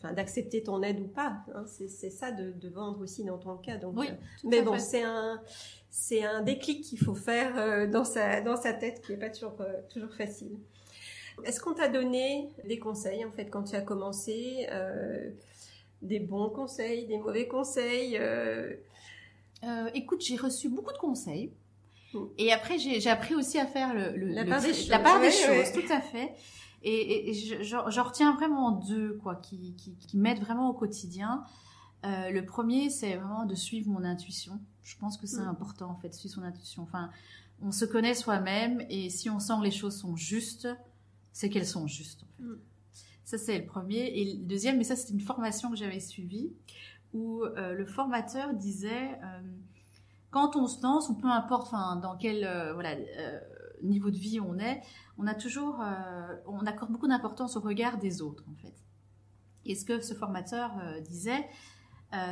d'accepter ton aide ou pas. Hein, c'est ça de vendre aussi dans ton cas. Donc, oui, mais bon, c'est un déclic qu'il faut faire dans sa tête qui n'est pas toujours facile. Est-ce qu'on t'a donné des conseils en fait quand tu as commencé, des bons conseils, des mauvais conseils Écoute, j'ai reçu beaucoup de conseils et après j'ai appris aussi à faire la part des choses, tout à fait. Et j'en retiens vraiment deux quoi qui m'aident vraiment au quotidien. Le premier, c'est vraiment de suivre mon intuition. Je pense que c'est important en fait, de suivre son intuition. Enfin, on se connaît soi-même et si on sent que les choses sont justes, c'est qu'elles sont justes. En fait. Ça, c'est le premier. Et le deuxième, mais ça, c'est une formation que j'avais suivie où le formateur disait quand on se lance, ou peu importe dans quel niveau de vie on est, on accorde beaucoup d'importance au regard des autres en fait. Et ce que ce formateur disait,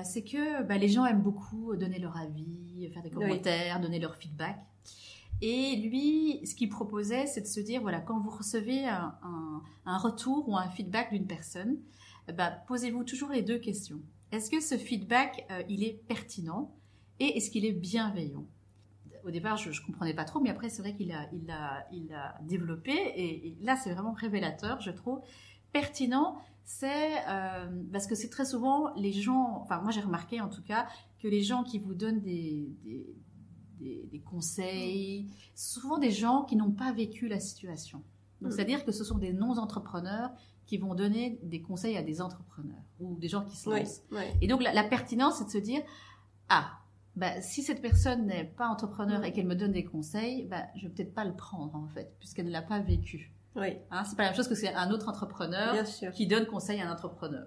c'est que les gens aiment beaucoup donner leur avis, faire des commentaires, donner leur feedback. Et lui, ce qu'il proposait, c'est de se dire, voilà, quand vous recevez un retour ou un feedback d'une personne, posez-vous toujours les deux questions. Est-ce que ce feedback, il est pertinent et est-ce qu'il est bienveillant ? Au départ, je ne comprenais pas trop, mais après, c'est vrai qu'il a développé et là, c'est vraiment révélateur, je trouve. Pertinent, c'est parce que c'est très souvent les gens, enfin moi j'ai remarqué en tout cas que les gens qui vous donnent des conseils, souvent des gens qui n'ont pas vécu la situation. Donc c'est-à-dire que ce sont des non-entrepreneurs qui vont donner des conseils à des entrepreneurs ou des gens qui se lancent. Et donc la pertinence, c'est de se dire si cette personne n'est pas entrepreneur et qu'elle me donne des conseils, je vais peut-être pas le prendre en fait, puisqu'elle ne l'a pas vécu. Oui. Hein, c'est pas la même chose que c'est un autre entrepreneur qui donne conseil à un entrepreneur.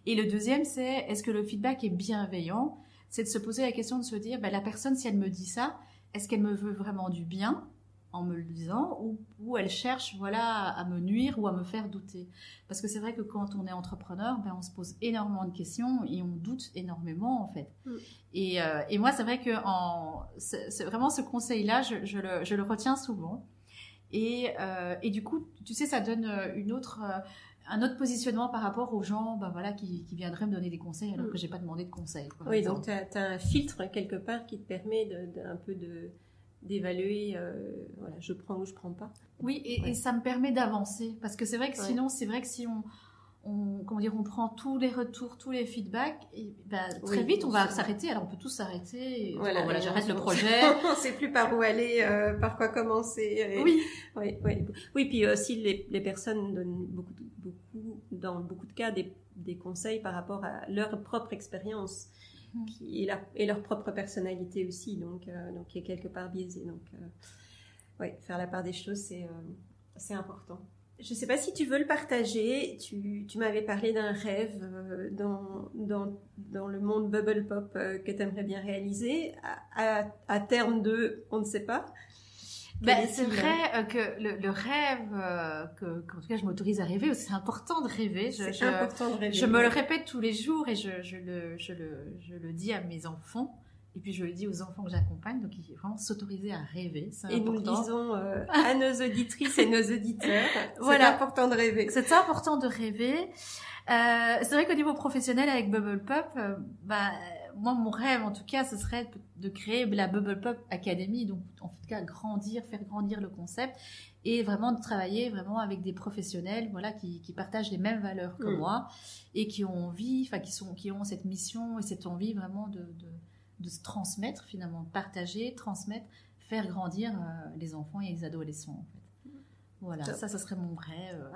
Et le deuxième, c'est est-ce que le feedback est bienveillant ? C'est de se poser la question de se dire, la personne, si elle me dit ça, est-ce qu'elle me veut vraiment du bien en me le disant ou elle cherche à me nuire ou à me faire douter ? Parce que c'est vrai que quand on est entrepreneur, on se pose énormément de questions et on doute énormément en fait. Et moi, c'est vrai que c'est vraiment ce conseil-là, je le retiens souvent. Et du coup, tu sais, ça donne un autre positionnement par rapport aux gens qui viendraient me donner des conseils alors que j'ai pas demandé de conseils. Oui, donc tu as un filtre quelque part qui te permet un peu d'évaluer, je prends ou je prends pas. Oui, et ça me permet d'avancer parce que c'est vrai que sinon, c'est vrai que si on prend tous les retours, tous les feedbacks, et très vite on va s'arrêter. Alors on peut tous s'arrêter. J'arrête le projet. On sait plus par où aller, par quoi commencer. Oui. Puis aussi les personnes donnent dans beaucoup de cas des conseils par rapport à leur propre expérience et leur propre personnalité aussi. Donc qui est quelque part biaisée. Donc faire la part des choses, c'est important. Je ne sais pas si tu veux le partager. Tu m'avais parlé d'un rêve dans le monde Bubble Pop que tu aimerais bien réaliser. À terme on ne sait pas. C'est vrai que le rêve, qu'en tout cas je m'autorise à rêver, c'est important de rêver. C'est important de rêver. Je me le répète tous les jours et je le dis à mes enfants. Et puis je le dis aux enfants que j'accompagne, donc il faut vraiment s'autoriser à rêver, c'est important. Et nous le disons à nos auditrices et nos auditeurs, c'est important de rêver. C'est important de rêver. C'est vrai qu'au niveau professionnel avec Bubble Pop, moi mon rêve en tout cas, ce serait de créer la Bubble Pop Academy, donc en tout cas faire grandir le concept et vraiment de travailler vraiment avec des professionnels, qui partagent les mêmes valeurs que moi et qui ont envie, qui ont cette mission et cette envie vraiment de se transmettre finalement, partager, transmettre, faire grandir les enfants et les adolescents en fait. Voilà, ça serait mon rêve.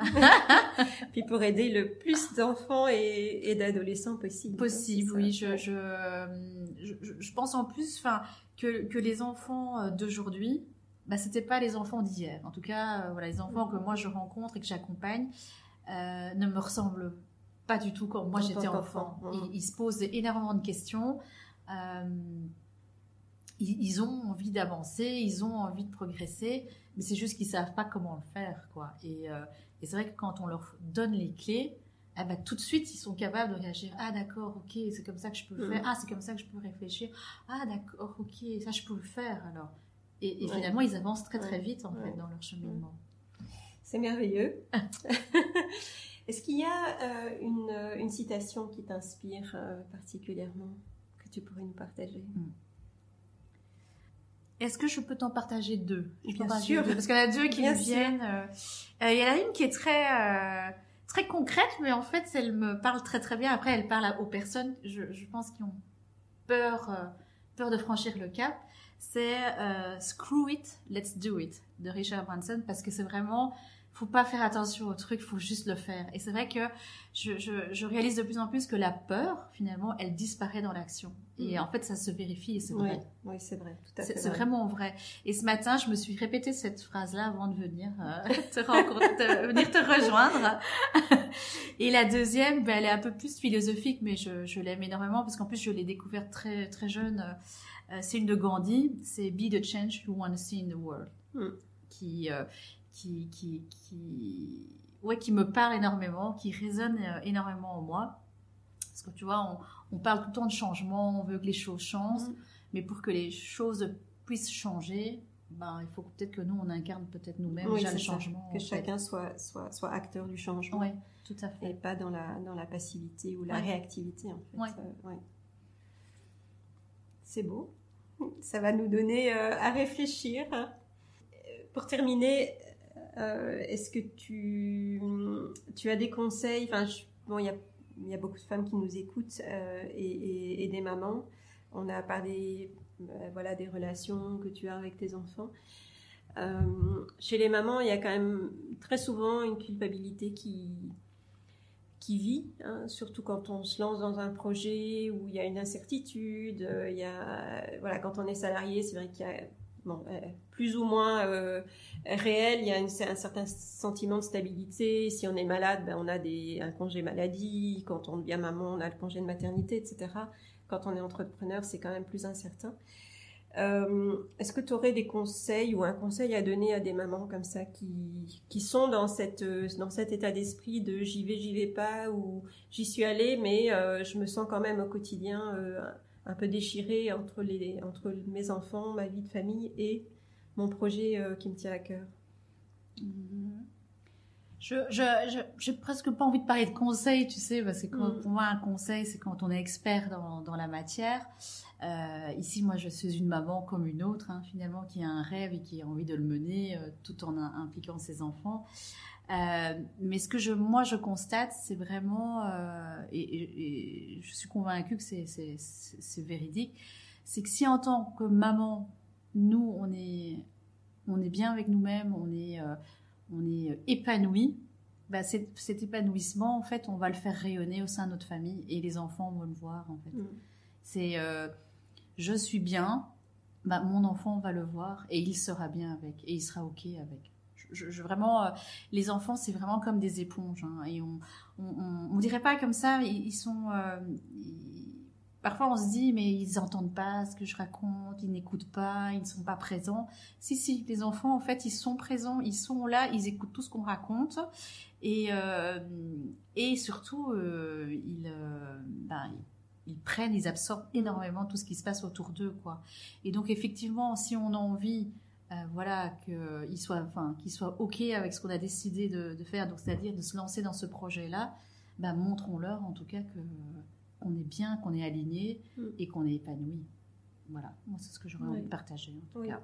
Puis pour aider le plus d'enfants et d'adolescents possible. Oui. Je pense en plus que les enfants d'aujourd'hui c'était pas les enfants d'hier. En tout cas, voilà, les enfants que moi je rencontre et que j'accompagne ne me ressemblent pas du tout comme moi j'étais enfant. Ils se posent énormément de questions. Ils ont envie d'avancer, ils ont envie de progresser, mais c'est juste qu'ils savent pas comment le faire, quoi. Et c'est vrai que quand on leur donne les clés, tout de suite ils sont capables de réagir. Ah d'accord, ok, c'est comme ça que je peux le faire. Ah, c'est comme ça que je peux réfléchir. Ah d'accord, ok, ça je peux le faire alors. Et finalement ils avancent très très vite en fait dans leur cheminement. C'est merveilleux. Est-ce qu'il y a une citation qui t'inspire particulièrement, que tu pourrais nous partager? Est-ce que je peux t'en partager deux? Bien sûr. Parce qu'il y en a deux qui me viennent. Il y en a une qui est très concrète, mais en fait, elle me parle très très bien. Après, elle parle aux personnes, je pense, qui ont peur de franchir le cap. C'est Screw It, Let's Do It de Richard Branson, parce que c'est vraiment, faut pas faire attention au truc, faut juste le faire. Et c'est vrai que je réalise de plus en plus que la peur, finalement, elle disparaît dans l'action. Et en fait, ça se vérifie et c'est vrai. Oui, c'est vrai, tout à fait. C'est vraiment vrai. Et ce matin, je me suis répété cette phrase-là avant de venir venir te rejoindre. Et la deuxième, elle est un peu plus philosophique, mais je l'aime énormément parce qu'en plus, je l'ai découverte très très jeune. C'est une de Gandhi, c'est Be the change you want to see in the world, qui me parle énormément, qui résonne énormément en moi. Parce que tu vois, on parle tout le temps de changement, on veut que les choses changent, mais pour que les choses puissent changer, il faut peut-être que nous, on incarne peut-être nous-mêmes déjà le changement. Que chacun soit acteur du changement. Oui, tout à fait. Et pas dans la passivité ou la réactivité, en fait. C'est beau. Ça va nous donner à réfléchir. Pour terminer, est-ce que tu as des conseils? Il y a beaucoup de femmes qui nous écoutent et des mamans. On a parlé des relations que tu as avec tes enfants. Chez les mamans, il y a quand même très souvent une culpabilité qui vit, surtout quand on se lance dans un projet où il y a une incertitude. Quand on est salarié, c'est vrai qu'il y a plus ou moins réel, il y a un certain sentiment de stabilité. Si on est malade, on a un congé maladie. Quand on devient maman, on a le congé de maternité, etc. Quand on est entrepreneur, c'est quand même plus incertain. Est-ce que tu aurais des conseils ou un conseil à donner à des mamans comme ça qui sont dans cet état d'esprit de j'y vais pas, ou j'y suis allée, mais je me sens quand même au quotidien un peu déchirée entre mes enfants, ma vie de famille et mon projet qui me tient à cœur? J'ai presque pas envie de parler de conseils, tu sais, parce que pour moi, un conseil, c'est quand on est expert dans la matière. Ici, moi, je suis une maman comme une autre, finalement, qui a un rêve et qui a envie de le mener tout en impliquant ses enfants. Mais ce que je constate, c'est vraiment, et je suis convaincue que c'est véridique, c'est que si en tant que maman, nous, on est bien avec nous-mêmes, on est épanoui, cet épanouissement, en fait, on va le faire rayonner au sein de notre famille et les enfants vont le voir, en fait. C'est je suis bien, mon enfant va le voir et il sera bien avec et il sera ok avec. Vraiment, les enfants, c'est vraiment comme des éponges, et on dirait pas comme ça, ils sont parfois on se dit mais ils entendent pas ce que je raconte, ils n'écoutent pas, ils ne sont pas présents. Si, les enfants, en fait, ils sont présents, ils sont là, ils écoutent tout ce qu'on raconte et surtout ils absorbent énormément tout ce qui se passe autour d'eux, quoi. Et donc effectivement, si on a envie qu'ils soient ok avec ce qu'on a décidé de faire, donc c'est-à-dire de se lancer dans ce projet-là, montrons-leur en tout cas qu'on est bien, qu'on est aligné et qu'on est épanoui. Voilà, moi c'est ce que j'aurais envie de partager en tout cas.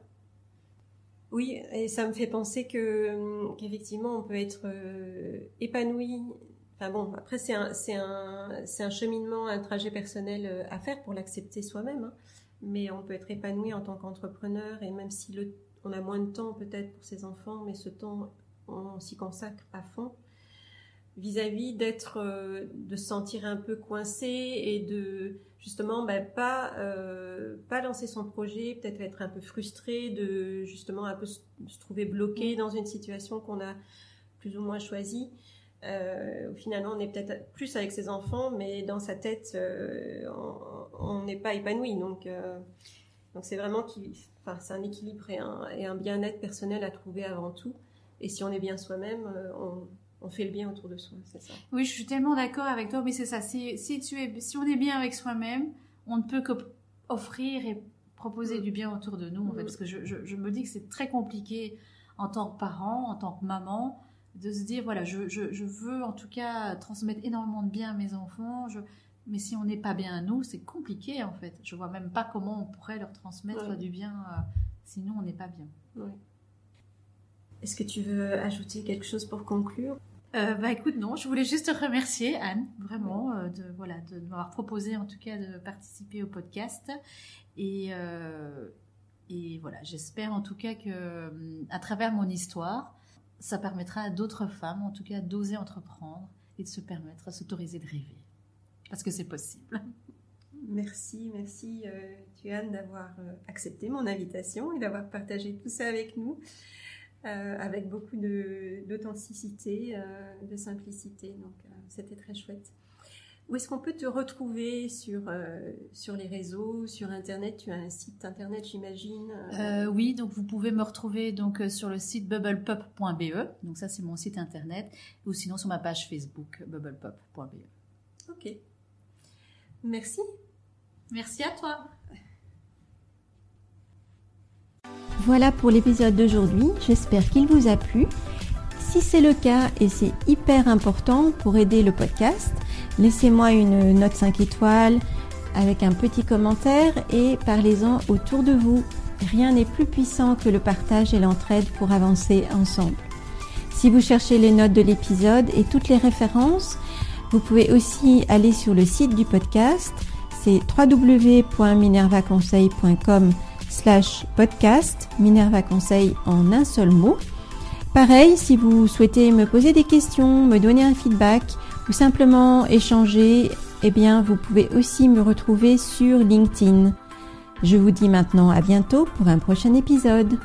Oui, et ça me fait penser qu'effectivement on peut être épanoui. Après c'est un cheminement, un trajet personnel à faire pour l'accepter soi-même, mais on peut être épanoui en tant qu'entrepreneur, et même si on a moins de temps peut-être pour ses enfants, mais ce temps on s'y consacre à fond. vis-à-vis de se sentir un peu coincé et de justement pas lancer son projet, peut-être être un peu frustré, de justement un peu se trouver bloqué dans une situation qu'on a plus ou moins choisie. Finalement, on est peut-être plus avec ses enfants, mais dans sa tête, on n'est pas épanoui. Donc c'est vraiment c'est un équilibre et un bien-être personnel à trouver avant tout. Et si on est bien soi-même, on fait le bien autour de soi, c'est ça. Oui, je suis tellement d'accord avec toi, mais c'est ça. Si on est bien avec soi-même, on ne peut qu'offrir et proposer du bien autour de nous, en fait, parce que je me dis que c'est très compliqué en tant que parent, en tant que maman, de se dire, voilà, je veux en tout cas transmettre énormément de bien à mes enfants, mais si on n'est pas bien à nous, c'est compliqué, en fait. Je vois même pas comment on pourrait leur transmettre du bien, sinon on n'est pas bien. Oui. Est-ce que tu veux ajouter quelque chose pour conclure ? Écoute, non, je voulais juste te remercier, Anne, vraiment, de m'avoir proposé en tout cas de participer au podcast. Et voilà, j'espère en tout cas que à travers mon histoire, ça permettra à d'autres femmes, en tout cas, d'oser entreprendre et de s'autoriser de rêver. Parce que c'est possible. Merci, Tuan, d'avoir accepté mon invitation et d'avoir partagé tout ça avec nous. Avec beaucoup d'authenticité, de simplicité, donc c'était très chouette. Où est-ce qu'on peut te retrouver sur les réseaux, sur Internet ? Tu as un site Internet, j'imagine. Oui, donc vous pouvez me retrouver donc sur le site bubblepop.be, donc ça c'est mon site Internet, ou sinon sur ma page Facebook bubblepop.be. Ok, merci. Merci à toi. Voilà pour l'épisode d'aujourd'hui, j'espère qu'il vous a plu. Si c'est le cas, et c'est hyper important pour aider le podcast, laissez-moi une note 5 étoiles avec un petit commentaire et parlez-en autour de vous. Rien n'est plus puissant que le partage et l'entraide pour avancer ensemble. Si vous cherchez les notes de l'épisode et toutes les références, vous pouvez aussi aller sur le site du podcast, c'est www.minervaconseil.com/podcast, Minerva Conseil en un seul mot. Pareil, si vous souhaitez me poser des questions, me donner un feedback ou simplement échanger, eh bien vous pouvez aussi me retrouver sur LinkedIn. Je vous dis maintenant à bientôt pour un prochain épisode.